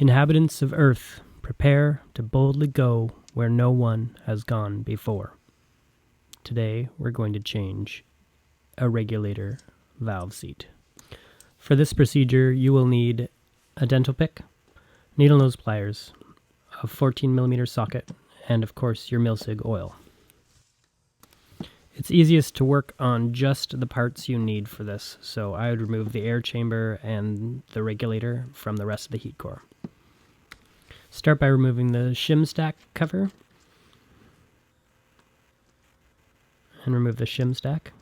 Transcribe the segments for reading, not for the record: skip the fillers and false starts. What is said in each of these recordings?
Inhabitants of Earth, prepare to boldly go where no one has gone before. Today, we're going to change a regulator valve seat. For this procedure, you will need a dental pick, needle nose pliers, a 14mm socket, and of course your Milsig oil. It's easiest to work on just the parts you need for this, so I would remove the air chamber and the regulator from the rest of the HeatCore. Start by removing the shim stack cover and remove the shim stack.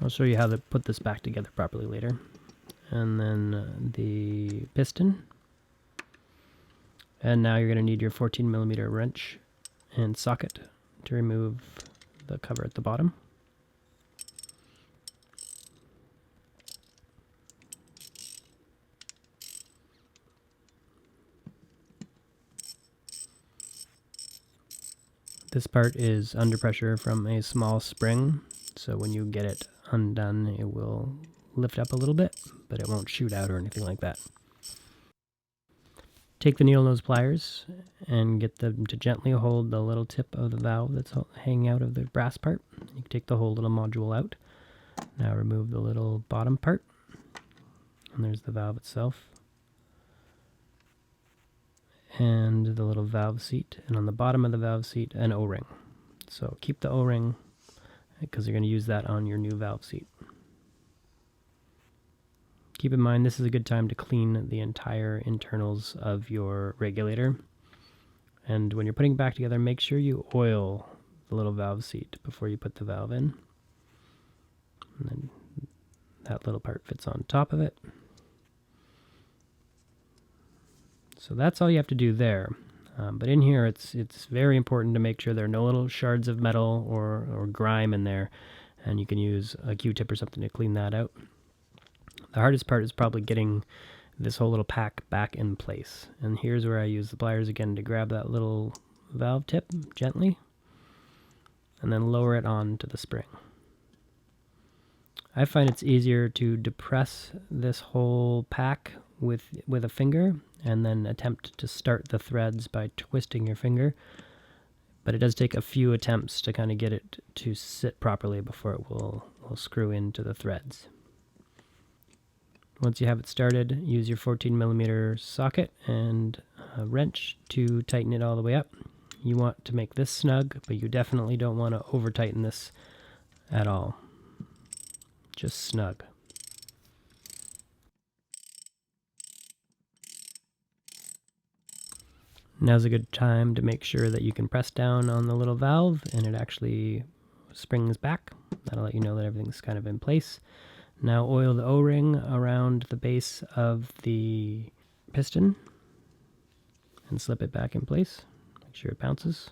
I'll show you how to put this back together properly later. And then the piston. And now you're going to need your 14mm wrench and socket to remove the cover at the bottom. This part is under pressure from a small spring, so when you get it undone, it will lift up a little bit, but it won't shoot out or anything like that. Take the needle nose pliers and get them to gently hold the little tip of the valve that's hanging out of the brass part. You can take the whole little module out. Now remove the little bottom part, and there's the valve itself. And the little valve seat, and on the bottom of the valve seat, an O-ring. So keep the O-ring because you're going to use that on your new valve seat. Keep in mind this is a good time to clean the entire internals of your regulator. And when you're putting it back together, make sure you oil the little valve seat before you put the valve in. And then that little part fits on top of it. So that's all you have to do there. But in here, it's very important to make sure there are no little shards of metal or grime in there. And you can use a Q-tip or something to clean that out. The hardest part is probably getting this whole little pack back in place. And here's where I use the pliers again to grab that little valve tip gently. And then lower it onto the spring. I find it's easier to depress this whole pack with a finger and then attempt to start the threads by twisting your finger. But it does take a few attempts to kind of get it to sit properly before it will screw into the threads. Once you have it started, use your 14mm socket and a wrench to tighten it all the way up. You want to make this snug, but you definitely don't want to over tighten this at all. Just snug. Now's a good time to make sure that you can press down on the little valve and it actually springs back. That'll let you know that everything's kind of in place. Now oil the O-ring around the base of the piston and slip it back in place. Make sure it bounces.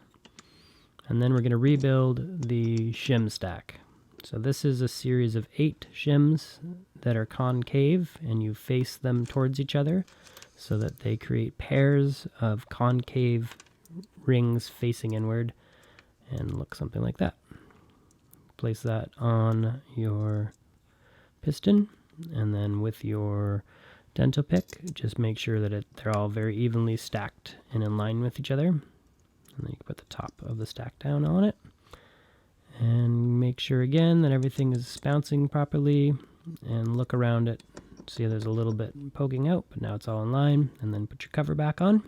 And then we're going to rebuild the shim stack. So this is a series of 8 shims that are concave, and you face them towards each other so that they create pairs of concave rings facing inward and look something like that. Place that on your piston, and then with your dental pick, just make sure that they're all very evenly stacked and in line with each other. And then you can put the top of the stack down on it. And make sure again that everything is bouncing properly, and look around it. See there's a little bit poking out, but now it's all in line. And then put your cover back on.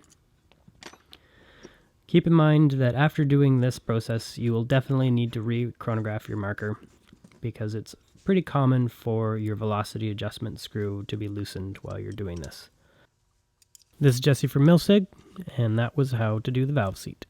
Keep in mind that after doing this process, you will definitely need to re-chronograph your marker, because it's pretty common for your velocity adjustment screw to be loosened while you're doing this. This is Jesse from Milsig, and that was how to do the valve seat.